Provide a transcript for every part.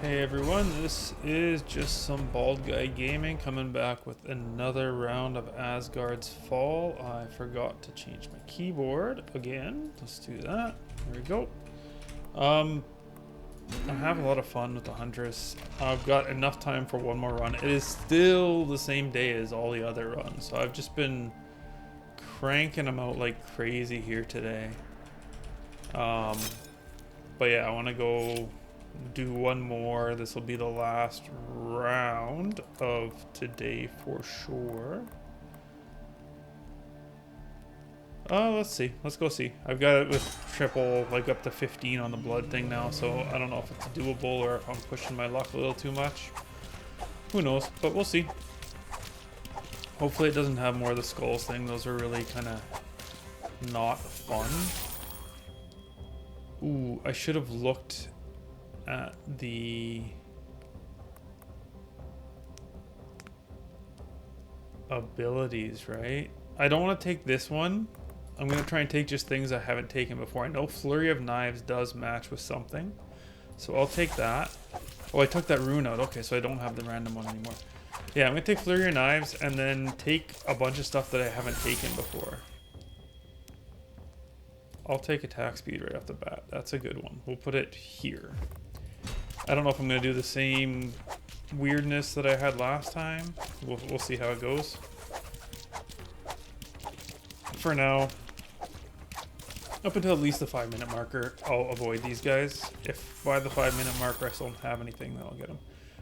Hey everyone, this is just some bald guy gaming coming back with another round of Asgard's Fall. I forgot to change my keyboard again. Let's do that. There we go. I'm having a lot of fun with the Huntress. I've got enough time for one more run. It is still the same day as all the other runs, so I've just been cranking them out like crazy here today. But yeah, I want to go do one more. This will be the last round of today for sure. Let's see. Let's go see. I've got it with triple, like up to 15 on the blood thing now, so I don't know if it's doable or if I'm pushing my luck a little too much. Who knows, but we'll see. Hopefully it doesn't have more of the skulls thing. Those are really kind of not fun. Ooh, I should have looked at the abilities, right? I don't want to take this one. I'm going to try and take just things I haven't taken before. I know Flurry of Knives does match with something, so I'll take that. Oh, I took that rune out. Okay, so I don't have the random one anymore. Yeah, I'm going to take Flurry of Knives and then take a bunch of stuff that I haven't taken before. I'll take attack speed right off the bat. That's a good one. We'll put it here. I don't know if I'm going to do the same weirdness that I had last time. We'll see how it goes. For now, up until at least the 5-minute marker, I'll avoid these guys. If by the 5-minute marker I still don't have anything, then I'll get them.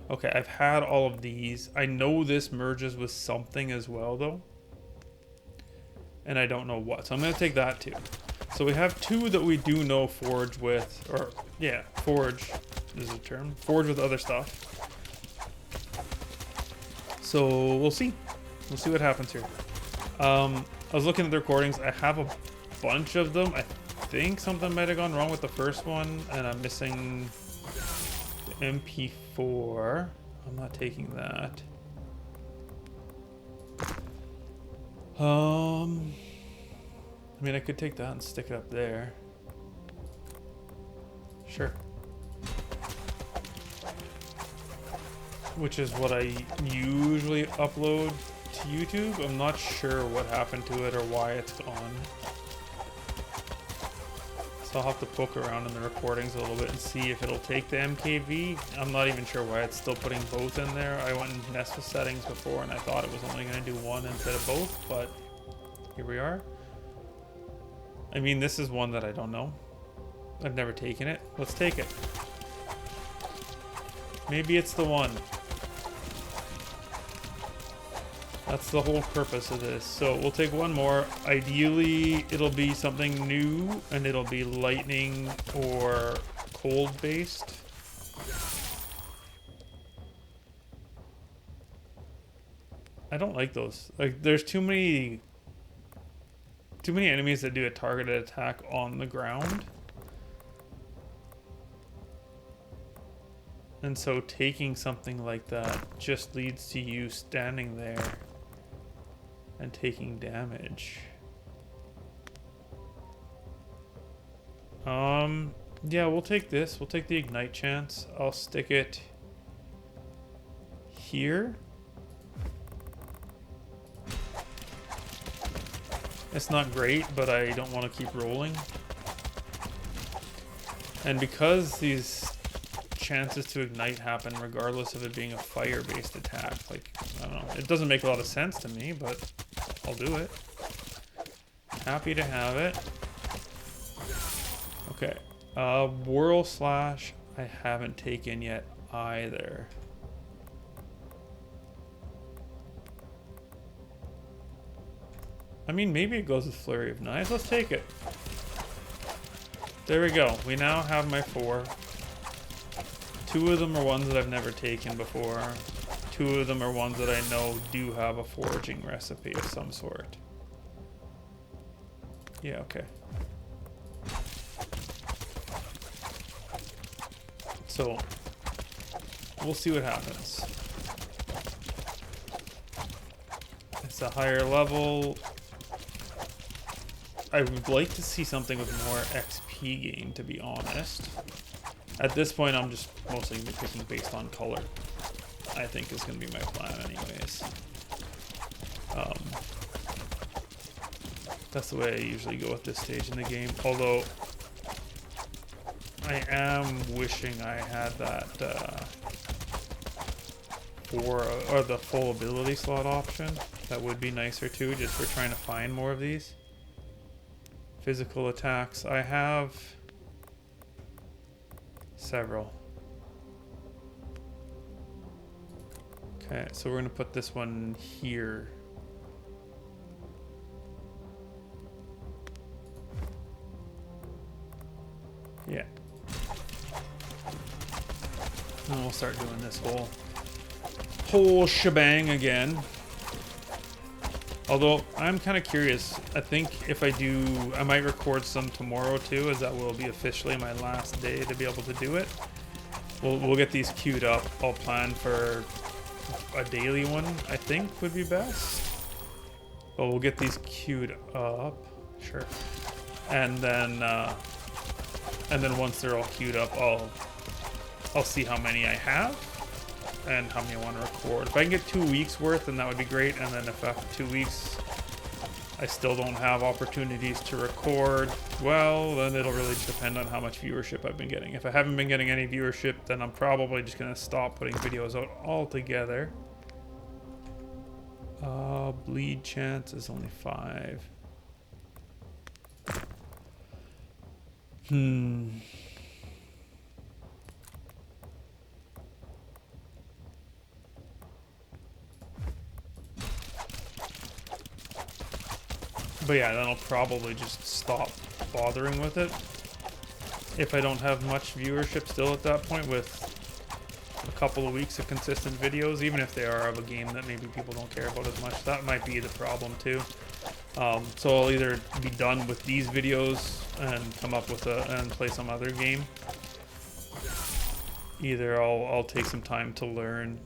Okay, I've had all of these. I know this merges with something as well, though. And I don't know what. So I'm going to take that, too. So we have two that we do know forge with, or yeah, forge is the term. Forge with other stuff. So we'll see. We'll see what happens here. I was looking at the recordings. I have a bunch of them. I think something might have gone wrong with the first one, and I'm missing the MP4. I'm not taking that. I mean, I could take that and stick it up there. Sure. Which is what I usually upload to YouTube. I'm not sure what happened to it or why it's gone. So I'll have to poke around in the recordings a little bit and see if it'll take the MKV. I'm not even sure why it's still putting both in there. I went and messed with settings before and I thought it was only going to do one instead of both, but here we are. I mean, this is one that I don't know. I've never taken it. Let's take it. Maybe it's the one. That's the whole purpose of this. So we'll take one more. Ideally, it'll be something new and it'll be lightning or cold based. I don't like those. Like, there's too many enemies that do a targeted attack on the ground. And so taking something like that just leads to you standing there and taking damage. Yeah, we'll take this. We'll take the ignite chance. I'll stick it here. It's not great, but I don't want to keep rolling. And because these chances to ignite happen regardless of it being a fire-based attack, like, I don't know, it doesn't make a lot of sense to me, but I'll do it. Happy to have it. Okay, Whirl Slash I haven't taken yet either. I mean, maybe it goes with Flurry of Knives. Let's take it. There we go. We now have my 4. 2 of them are ones that I've never taken before. 2 of them are ones that I know do have a foraging recipe of some sort. Yeah, okay. So, we'll see what happens. It's a higher level. I would like to see something with more XP gain, to be honest. At this point, I'm just mostly going to be picking based on color. I think is going to be my plan anyways. That's the way I usually go at this stage in the game. Although, I am wishing I had that or the full ability slot option. That would be nicer too, just for trying to find more of these. Physical attacks. I have several. Okay, so we're gonna put this one here. Yeah. And we'll start doing this whole shebang again. Although I'm kind of curious. I think if I do, I might record some tomorrow too, as that will be officially my last day to be able to do it. We'll get these queued up. I'll plan for a daily one, I think would be best. But we'll get these queued up, sure. And then once they're all queued up, I'll see how many I have and how many I want to record. If I can get 2 weeks worth, then that would be great. And then if after 2 weeks I still don't have opportunities to record, well, then it'll really depend on how much viewership I've been getting. If I haven't been getting any viewership, then I'm probably just going to stop putting videos out altogether. Bleed chance is only 5. But yeah, then I'll probably just stop bothering with it. If I don't have much viewership still at that point with a couple of weeks of consistent videos, even if they are of a game that maybe people don't care about as much, that might be the problem too. So I'll either be done with these videos and come up with and play some other game. Either I'll take some time to learn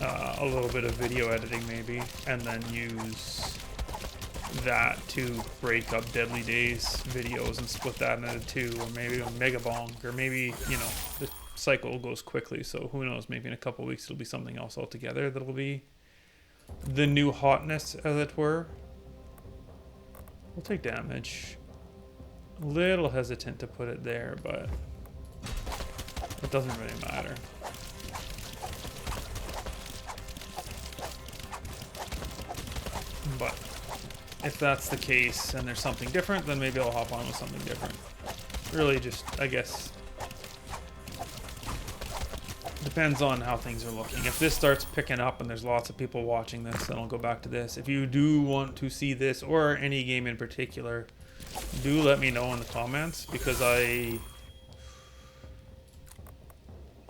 a little bit of video editing maybe, and then use that to break up Deadly Days videos and split that into 2, or maybe a Mega Bonk, or maybe, you know, the cycle goes quickly, so who knows, maybe in a couple of weeks it'll be something else altogether that'll be the new hotness, as it were. We'll take damage. A little hesitant to put it there, but it doesn't really matter. But if that's the case and there's something different, then maybe I'll hop on with something different. Really just, I guess, depends on how things are looking. If this starts picking up and there's lots of people watching this, then I'll go back to this. If you do want to see this, or any game in particular, do let me know in the comments, because I'm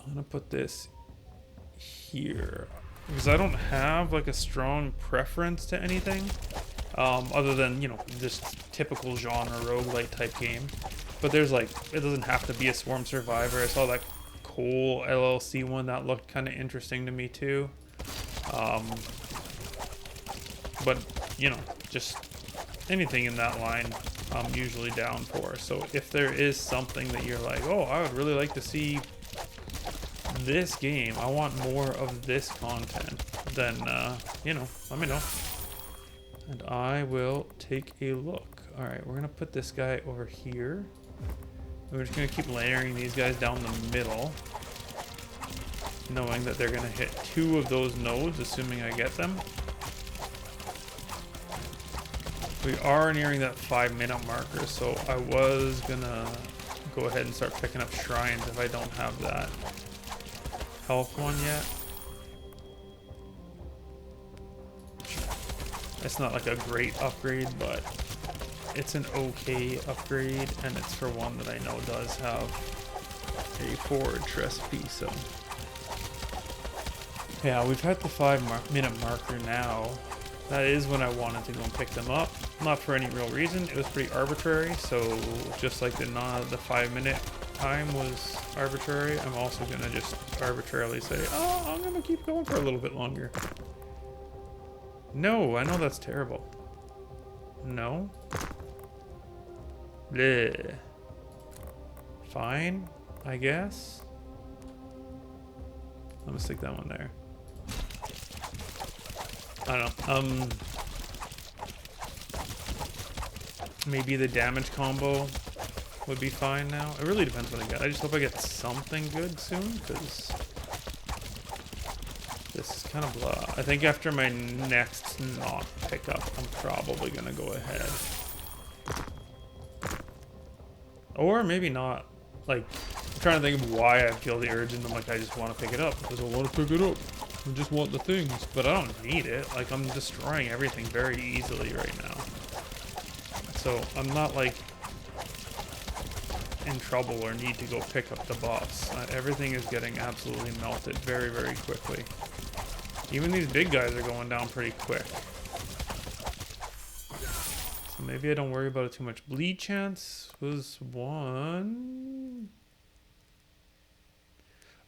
gonna put this here, because I don't have like a strong preference to anything. Other than, you know, this typical genre roguelite type game. But there's like, it doesn't have to be a Swarm Survivor. I saw that Cole LLC one that looked kind of interesting to me too. But, you know, just anything in that line I'm usually down for. So if there is something that you're like, oh, I would really like to see this game, I want more of this content, then, you know, let me know. And I will take a look. Alright, we're going to put this guy over here. We're just going to keep layering these guys down the middle, knowing that they're going to hit 2 of those nodes, assuming I get them. We are nearing that 5-minute marker, so I was going to go ahead and start picking up shrines if I don't have that health one yet. It's not like a great upgrade, but it's an okay upgrade, and it's for one that I know does have a fortress piece. So yeah, we've had the 5-minute marker now. That is when I wanted to go and pick them up. Not for any real reason. It was pretty arbitrary. So just like the 5-minute time was arbitrary, I'm also gonna just arbitrarily say, oh, I'm gonna keep going for a little bit longer. No, I know that's terrible. No. Bleh. Fine. I guess. I'm gonna stick that one there. I don't know. Maybe the damage combo would be fine now. It really depends what I get. I just hope I get something good soon, because this is kind of blah. I think after my next not pickup, I'm probably gonna go ahead. Or maybe not. Like, I'm trying to think of why I feel the urge, and I'm like, I just want to pick it up because I want to pick it up. I just want the things, but I don't need it. Like, I'm destroying everything very easily right now. So I'm not like in trouble or need to go pick up the boss. Everything is getting absolutely melted very, very quickly. Even these big guys are going down pretty quick. So maybe I don't worry about it too much. Bleed chance was 1.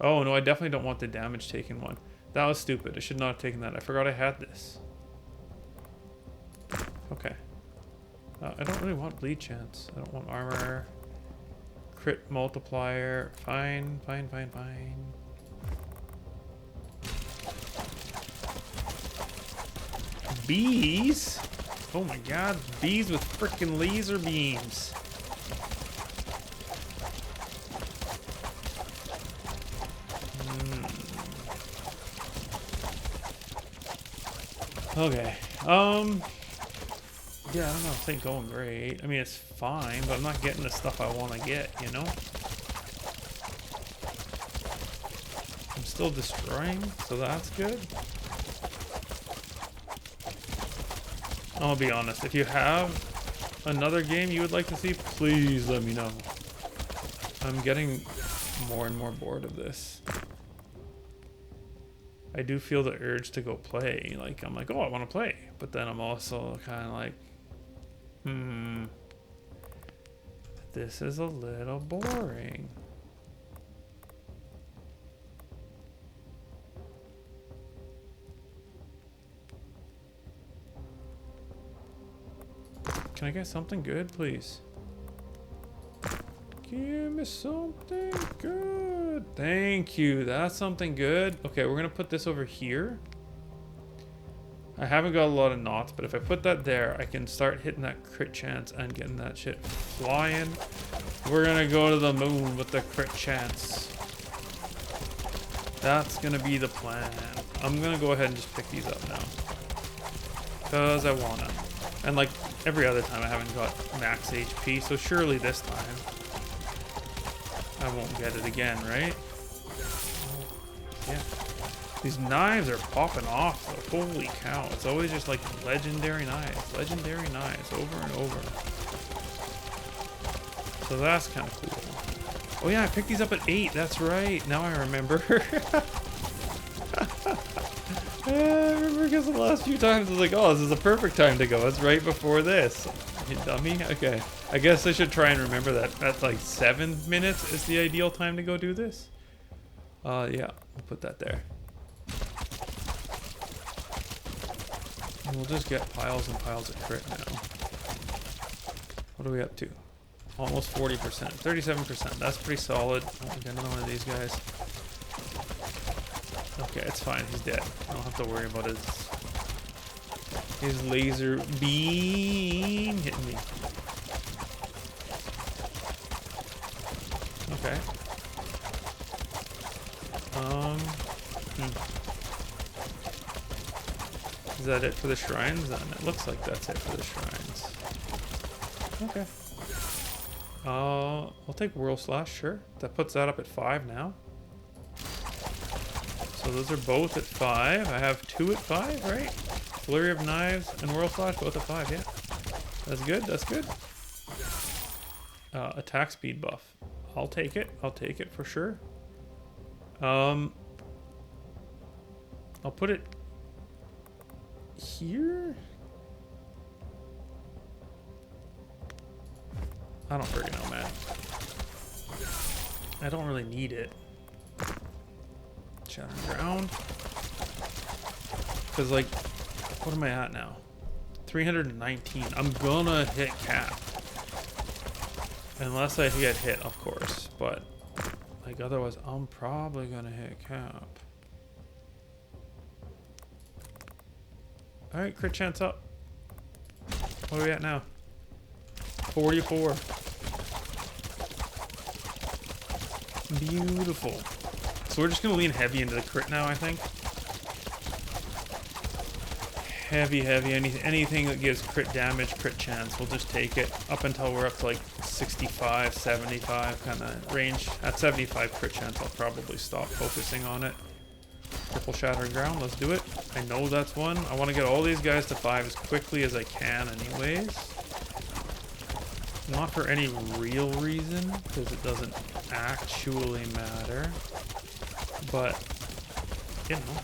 Oh no, I definitely don't want the damage taken one. That was stupid. I should not have taken that. I forgot I had this. Okay. I don't really want bleed chance. I don't want armor. Crit multiplier. Fine, fine, fine, fine. Bees? Oh my god, bees with freaking laser beams. Okay. Yeah, I don't know. It's ain't going great. I mean, it's fine, but I'm not getting the stuff I want to get, you know? I'm still destroying, so that's good. I'm gonna be honest. If you have another game you would like to see, please let me know. I'm getting more and more bored of this. I do feel the urge to go play. Like, I'm like, oh, I want to play. But then I'm also kind of like, this is a little boring. Can I get something good, please? Give me something good. Thank you. That's something good. Okay, we're gonna put this over here. I haven't got a lot of knots, but if I put that there, I can start hitting that crit chance and getting that shit flying. We're gonna go to the moon with the crit chance. That's gonna be the plan. I'm gonna go ahead and just pick these up now, because I wanna. And like every other time, I haven't got max HP, so surely this time I won't get it again, right? Yeah. These knives are popping off, though. Holy cow. It's always just like legendary knives. Legendary knives over and over. So that's kind of cool. Oh yeah, I picked these up at 8. That's right. Now I remember. I remember because the last few times I was like, oh, this is a perfect time to go. It's right before this. You dummy? Okay. I guess I should try and remember that. That's like 7 minutes is the ideal time to go do this. Yeah. We'll put that there. And we'll just get piles and piles of crit now. What are we up to? Almost 40%. 37%. That's pretty solid. Oh, we got another one of these guys. Okay, it's fine. He's dead. I don't have to worry about his laser beam hitting me. Okay. Is that it for the shrines? Then it looks like that's it for the shrines. Okay. I'll take Whirl Slash, sure. That puts that up at 5 now. So those are both at 5. I have 2 at 5, right? Flurry of Knives and Whirl Slash both at 5, yeah. That's good, that's good. Attack speed buff. I'll take it. I'll take it for sure. I'll put it here. I don't freaking know, man. I don't really need it. Shattering Ground. Because, like, what am I at now? 319. I'm gonna hit cap. Unless I get hit, of course. But Like, otherwise, I'm probably gonna hit cap. Alright, crit chance up. What are we at now? 44. Beautiful. So we're just gonna lean heavy into the crit now, I think. Heavy, anything that gives crit damage, crit chance, we'll just take it up until we're up to like 65, 75 kind of range. At 75 crit chance, I'll probably stop focusing on it. Triple shattering ground, let's do it. I know that's one. I want to get all these guys to 5 as quickly as I can anyways. Not for any real reason, because it doesn't actually matter. But, you know.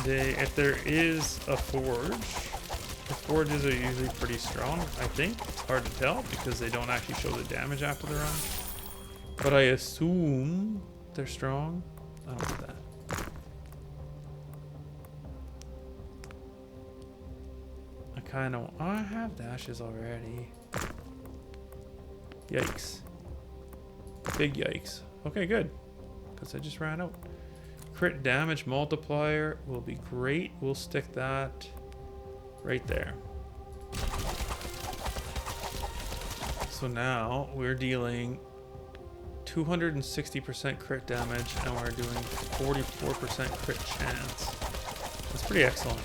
If there is a forge, the forges are usually pretty strong, I think. It's hard to tell because they don't actually show the damage after the run. But I assume they're strong. I don't know that. I kind of... Oh, I have dashes already. Yikes. Big yikes. Okay, good. Because I just ran out. Crit damage multiplier will be great. We'll stick that right there. So now we're dealing 260% crit damage and we're doing 44% crit chance. That's pretty excellent.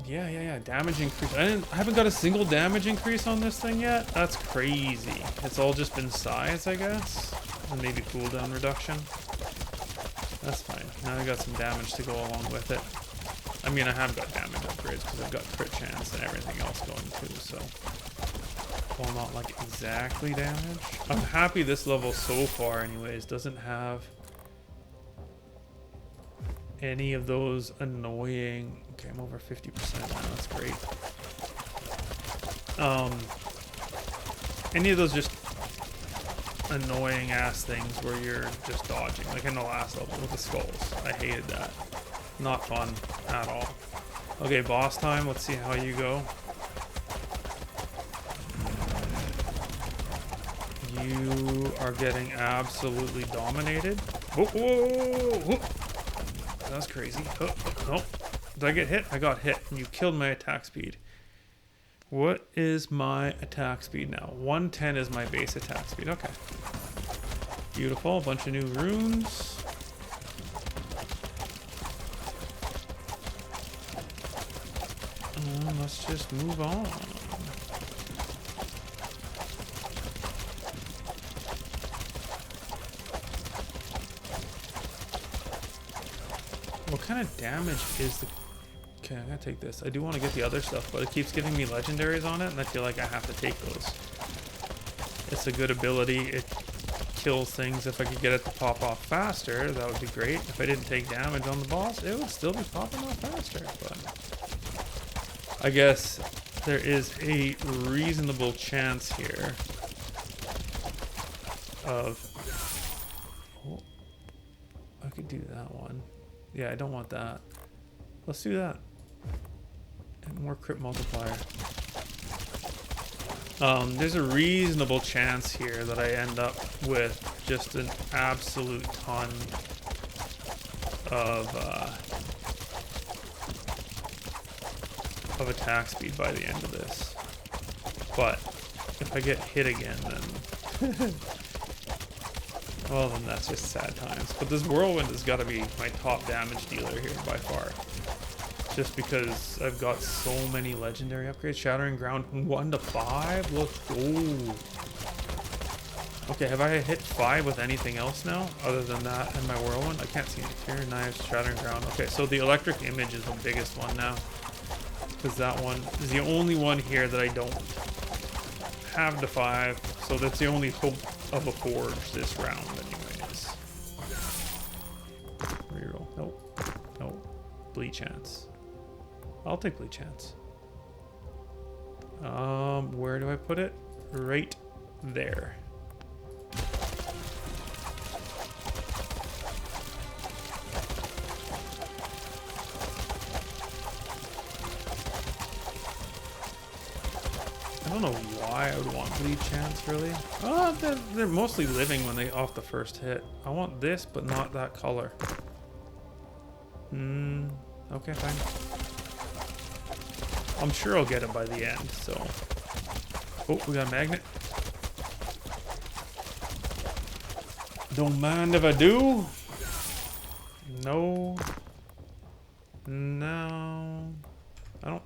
Yeah. Damage increase. I haven't got a single damage increase on this thing yet. That's crazy. It's all just been size, I guess. And maybe cooldown reduction. That's fine. Now I got some damage to go along with it. I mean, I have got damage upgrades because I've got crit chance and everything else going too, so. Well, not like exactly damage. I'm happy this level so far anyways doesn't have any of those annoying... Okay, I'm over 50% now, that's great. Any of those just annoying ass things where you're just dodging, like in the last level with the skulls. I hated that. Not fun at all. Okay, boss time, let's see how you go. You are getting absolutely dominated. Whoa, whoa, whoa. That's crazy. Oh, no. Did I get hit? I got hit. You killed my attack speed. What is my attack speed now? 110 is my base attack speed. Okay. Beautiful. A bunch of new runes. Let's just move on. What kind of damage is the... Okay, I gotta take this. I do want to get the other stuff, but it keeps giving me legendaries on it, and I feel like I have to take those. It's a good ability. It kills things. If I could get it to pop off faster, that would be great. If I didn't take damage on the boss, it would still be popping off faster, but... I guess there is a reasonable chance here of... Oh, I could do that one. Yeah, I don't want that. Let's do that. And more crit multiplier. There's a reasonable chance here that I end up with just an absolute ton of attack speed by the end of this. But if I get hit again, then well, then that's just sad times. But this whirlwind has got to be my top damage dealer here by far. Just because I've got so many legendary upgrades. Shattering ground 1 to 5. Let's go. Okay, have I hit 5 with anything else now other than that and my whirlwind? I can't see any fear knives, shattering ground. Okay, so the electric image is the biggest one now. Because that one is the only one here that I don't have to 5. So that's the only hope of a forge this round anyways. Reroll. Nope. Nope. Bleed chance. I'll take bleed chance. Where do I put it? Right there. I don't know why I would want bleed chance, really. Oh, they're mostly living when they off the first hit. I want this, but not that color. Okay, fine. I'm sure I'll get it by the end, so. Oh, we got a magnet. Don't mind if I do. No. No. I don't.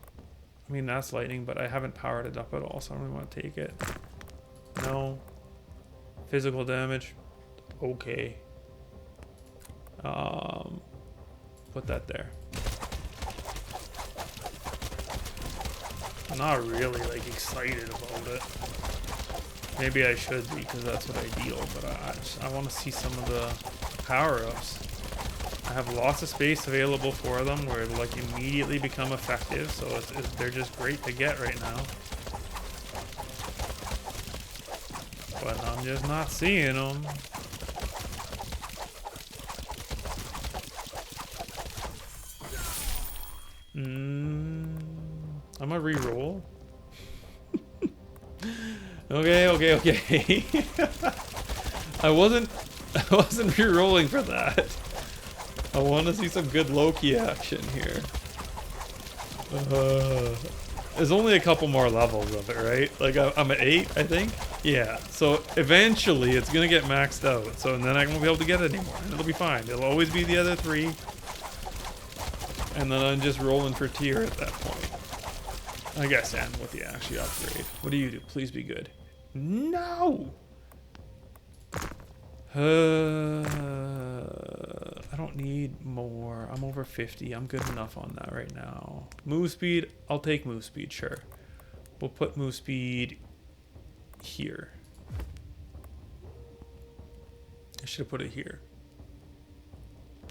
I mean, that's lightning, but I haven't powered it up at all, so I don't really want to take it. No. Physical damage. Okay. Put that there. I'm not really, like, excited about it. Maybe I should be, because that's what I deal, but I want to see some of the power-ups. I have lots of space available for them where it'll, like, immediately become effective, so they're just great to get right now. But I'm just not seeing them. I'm gonna re-roll. Okay. I wasn't re-rolling for that. I want to see some good Loki action here. There's only a couple more levels of it, right? Like I'm at 8, I think. Yeah. So eventually it's gonna get maxed out. So and then I won't be able to get it anymore. And it'll be fine. It'll always be the other 3. And then I'm just rolling for tier at that point. I guess, and with the actually upgrade. What do you do? Please be good. No! I don't need more. I'm over 50. I'm good enough on that right now. Move speed. I'll take move speed, sure. We'll put move speed here. I should have put it here.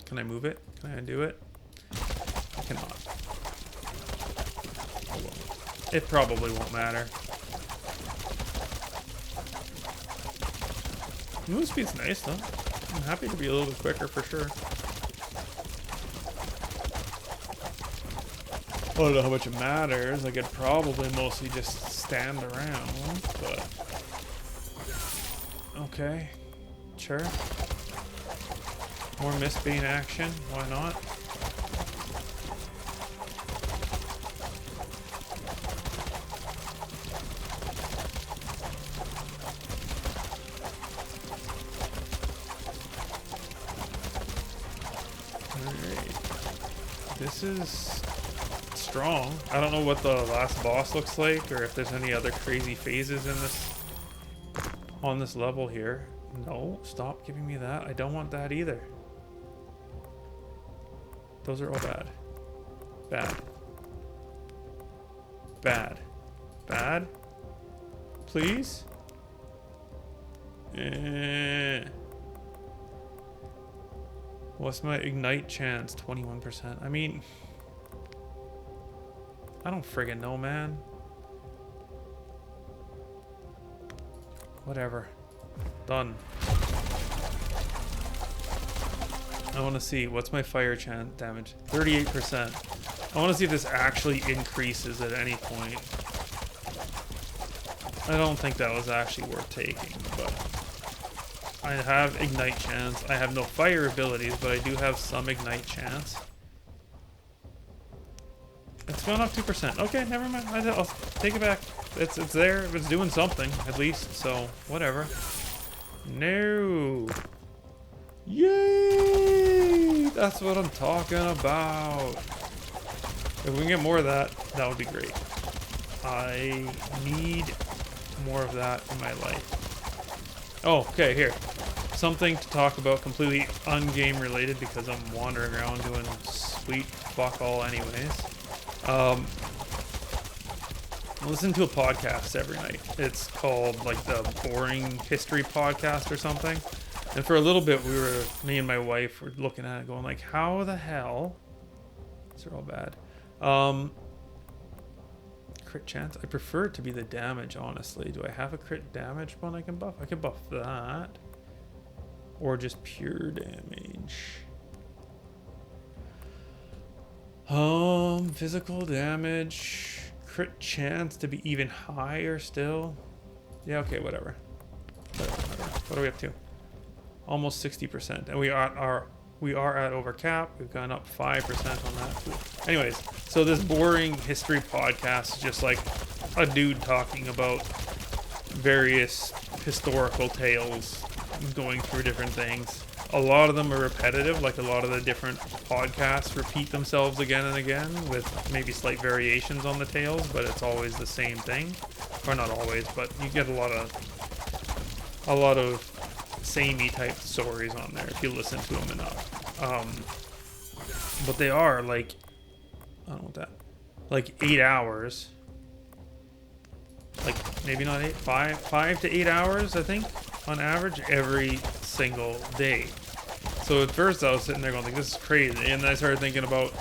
Can I move it? Can I undo it? I cannot. Oh well. It probably won't matter. Move speed's nice though. I'm happy to be a little bit quicker for sure. I don't know how much it matters. I could probably mostly just stand around, but okay, sure. More Mistbane action, why not? This is strong. I don't know what the last boss looks like or if there's any other crazy phases in this on this level here. No, stop giving me that. I don't want that either. Those are all bad. Bad. Bad. Bad? Please? What's my ignite chance? 21%. I mean, I don't friggin' know, man. Whatever. Done. I want to see. What's my fire damage? 38%. I want to see if this actually increases at any point. I don't think that was actually worth taking, but I have ignite chance. I have no fire abilities, but I do have some ignite chance. It's gone up 2%. Okay, never mind. I'll take it back. It's there. It's doing something, at least. So, whatever. No. Yay! That's what I'm talking about. If we can get more of that, that would be great. I need more of that in my life. Oh, okay, here. Something to talk about completely un-game related because I'm wandering around doing sweet fuck all anyways. I listen to a podcast every night. It's called like the Boring History Podcast or something. And for a little bit, me and my wife were looking at it going like, how the hell? These are all bad. Crit chance? I prefer it to be the damage, honestly. Do I have a crit damage one I can buff? I can buff that. Or just pure damage. Physical damage, crit chance to be even higher still. Yeah, okay, whatever. What are we up to? Almost 60%, and we are at over cap. We've gone up 5% on that. Cool. Anyways, so this boring history podcast is just like a dude talking about various historical tales, going through different things. A lot of them are repetitive, like a lot of the different podcasts repeat themselves again and again with maybe slight variations on the tales, but it's always the same thing. Or not always, but you get a lot of samey type stories on there if you listen to them enough. But they are like, I don't know what that, like 8 hours. Like maybe not 8, 5 to 8 hours, I think, on average every single day. So at first I was sitting there going like, this is crazy, and then I started thinking about,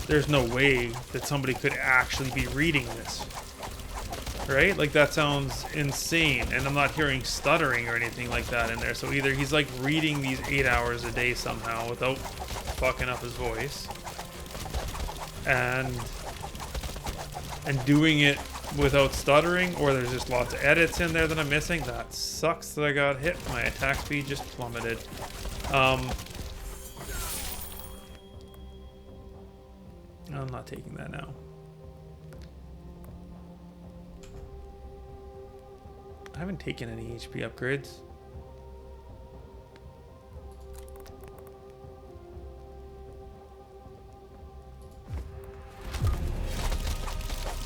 there's no way that somebody could actually be reading this, right? Like that sounds insane, and I'm not hearing stuttering or anything like that in there. So either he's like reading these 8 hours a day somehow without fucking up his voice, and doing it without stuttering, or there's just lots of edits in there that I'm missing. That sucks that I got hit. My attack speed just plummeted. I'm not taking that now. I haven't taken any HP upgrades.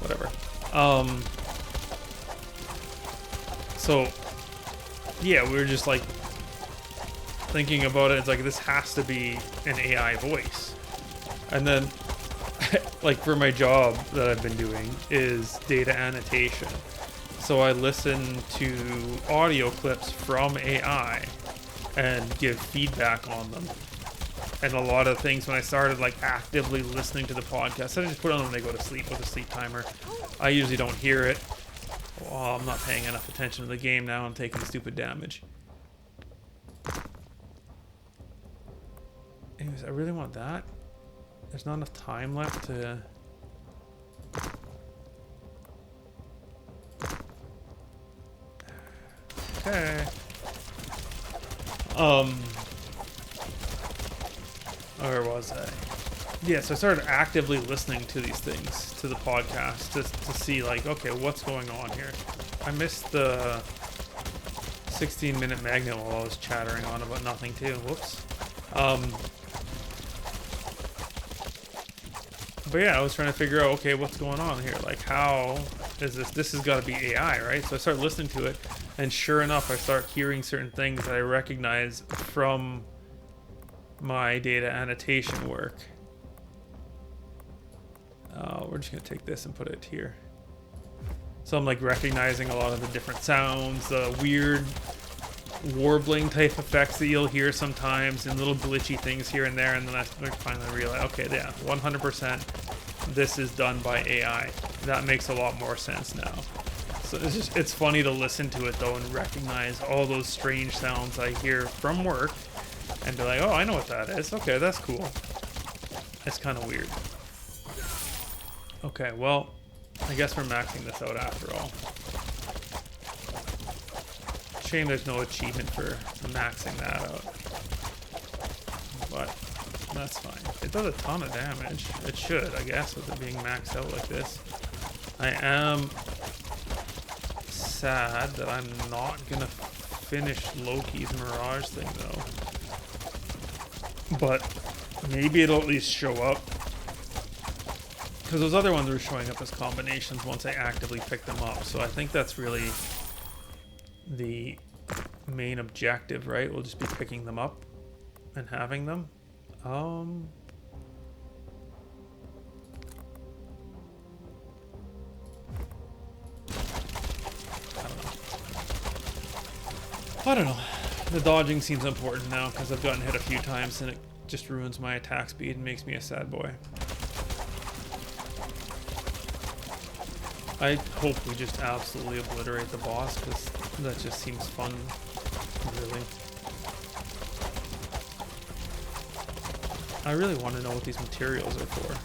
Whatever. So yeah, we were just like thinking about it. It's like, this has to be an AI voice. And then like for my job that I've been doing is data annotation. So I listen to audio clips from AI and give feedback on them. And a lot of things, when I started like actively listening to the podcast, I just put it on when they go to sleep with a sleep timer. I usually don't hear it. Well, I'm not paying enough attention to the game now. I'm taking stupid damage. Anyways, I really want that. There's not enough time left to... Okay. Where was I? Yeah, so I started actively listening to these things, to the podcast, to see like, okay, what's going on here? I missed the 16-minute magnet while I was chattering on about nothing too. Whoops. But yeah, I was trying to figure out, okay, what's going on here? Like, how is this? This has got to be AI, right? So I started listening to it, and sure enough, I start hearing certain things that I recognize from my data annotation work. We're just gonna take this and put it here. So I'm like recognizing a lot of the different sounds, the weird warbling type effects that you'll hear sometimes, and little glitchy things here and there. And then I finally realize, okay, yeah, 100% this is done by AI. That makes a lot more sense now. So it's funny to listen to it though and recognize all those strange sounds I hear from work and be like, oh, I know what that is. Okay, that's cool. It's kind of weird. Okay, well, I guess we're maxing this out after all. Shame there's no achievement for maxing that out. But that's fine. It does a ton of damage. It should, I guess, with it being maxed out like this. I am sad that I'm not gonna finish Loki's Mirage thing though. But maybe it'll at least show up. Because those other ones were showing up as combinations once I actively picked them up. So I think that's really the main objective, right? We'll just be picking them up and having them. I don't know. The dodging seems important now because I've gotten hit a few times and it just ruins my attack speed and makes me a sad boy. I hope we just absolutely obliterate the boss, because that just seems fun, really. I really want to know what these materials are for.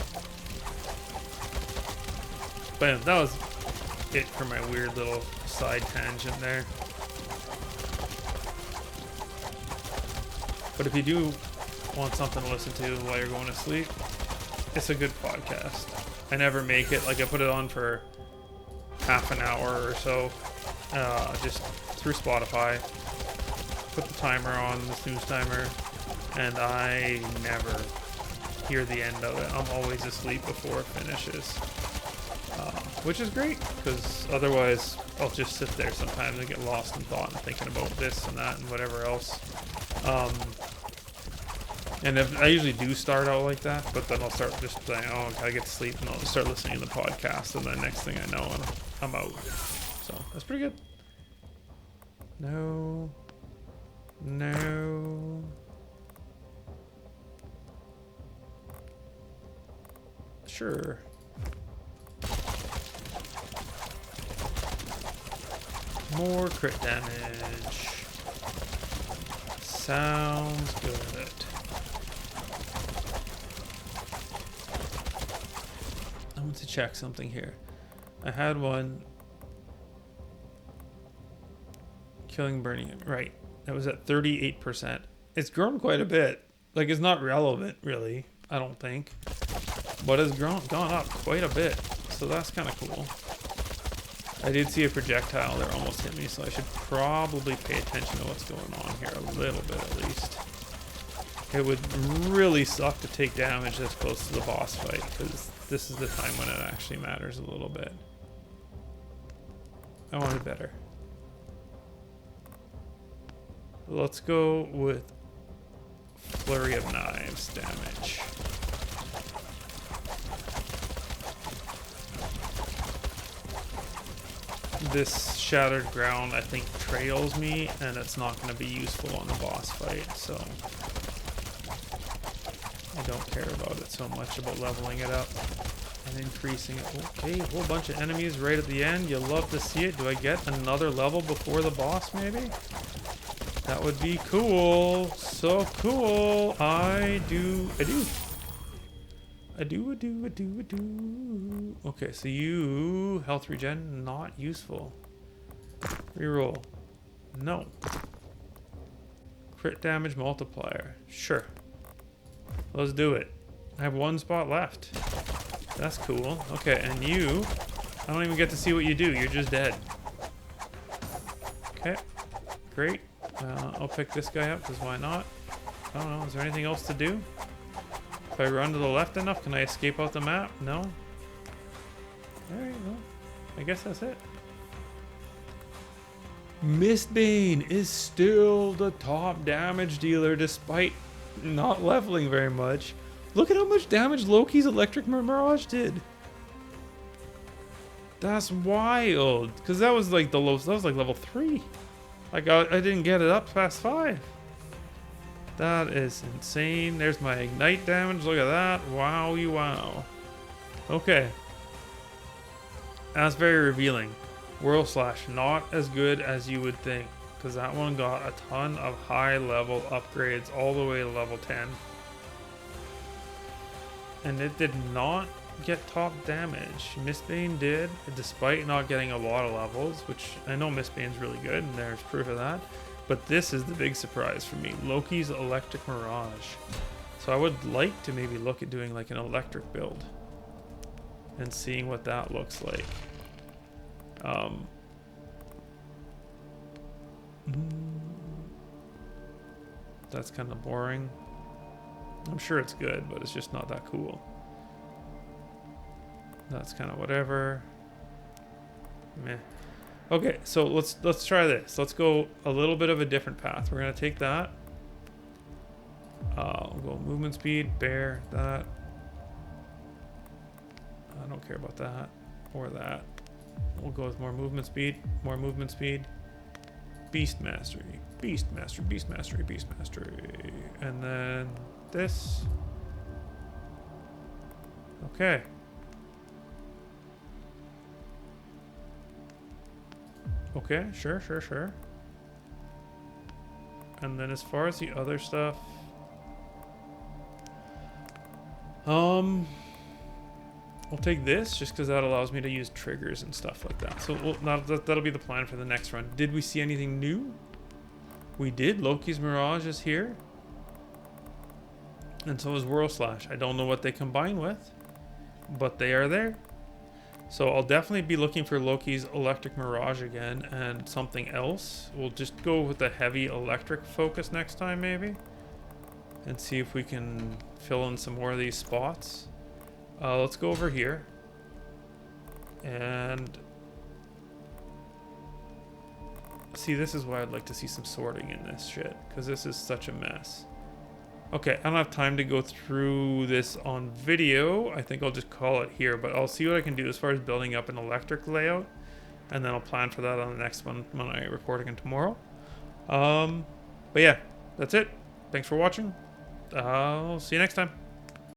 But that was it for my weird little side tangent there. But if you do want something to listen to while you're going to sleep, it's a good podcast. I never make it, like I put it on for half an hour or so, just through Spotify. Put the timer on, the snooze timer, and I never hear the end of it. I'm always asleep before it finishes, which is great, because otherwise I'll just sit there sometimes and get lost in thought and thinking about this and that and whatever else. And if I usually do start out like that, but then I'll start just saying, oh, I gotta get to sleep, and I'll just start listening to the podcast, and then next thing I know, I'm out. So that's pretty good. No. Sure. More crit damage. Sounds good. I want to check something here. I had one killing burning it. Right. That was at 38%. It's grown quite a bit. Like, it's not relevant, really, I don't think. But it's gone up quite a bit. So that's kind of cool. I did see a projectile there almost hit me, so I should probably pay attention to what's going on here a little bit at least. It would really suck to take damage this close to the boss fight, because this is the time when it actually matters a little bit. I wanted better. Let's go with Flurry of Knives damage. This Shattered Ground, I think, trails me, and it's not going to be useful on the boss fight, so I don't care about it so much, about leveling it up and increasing it. Okay, a whole bunch of enemies right at the end. You love to see it. Do I get another level before the boss, maybe? That would be cool. So cool. I do. Okay, so you... Health regen, not useful. Reroll. No. Crit damage multiplier. Sure. Let's do it. I have one spot left. That's cool. Okay, and you... I don't even get to see what you do. You're just dead. Okay. Great. I'll pick this guy up, because why not? I don't know. Is there anything else to do? If I run to the left enough, can I escape out the map? No? Alright, well, I guess that's it. Mistbane is still the top damage dealer despite not leveling very much. Look at how much damage Loki's Electric Mirage did. That's wild. Because that was like the lowest, that was like level 3. Like I didn't get it up past 5. That is insane. There's my ignite damage. Look at that. Wowie wow. Okay. That's very revealing. World Slash, not as good as you would think, because that one got a ton of high level upgrades all the way to level 10. And it did not get top damage. Mistbane did, despite not getting a lot of levels, which I know Mistbane's really good, and there's proof of that. But this is the big surprise for me. Loki's Electric Mirage. So I would like to maybe look at doing like an electric build and seeing what that looks like. That's kind of boring. I'm sure it's good, but it's just not that cool. That's kind of whatever. Meh. Okay, so let's try this. Let's go a little bit of a different path. We're gonna take that. We'll go movement speed, bear, that. I don't care about that or that. We'll go with more movement speed, beast mastery, beast mastery, beast mastery, beast mastery, and then this. Okay. Okay, sure. And then as far as the other stuff, We'll take this just because that allows me to use triggers and stuff like that. So that'll be the plan for the next run. Did we see anything new? We did. Loki's Mirage is here. And so is Whirl Slash. I don't know what they combine with, but they are there. So I'll definitely be looking for Loki's Electric Mirage again and something else. We'll just go with the heavy electric focus next time maybe. And see if we can fill in some more of these spots. Let's go over here. And see, this is why I'd like to see some sorting in this shit, because this is such a mess. Okay, I don't have time to go through this on video. I think I'll just call it here, but I'll see what I can do as far as building up an electric layout, and then I'll plan for that on the next one when I record again tomorrow. But yeah, that's it. Thanks for watching. I'll see you next time.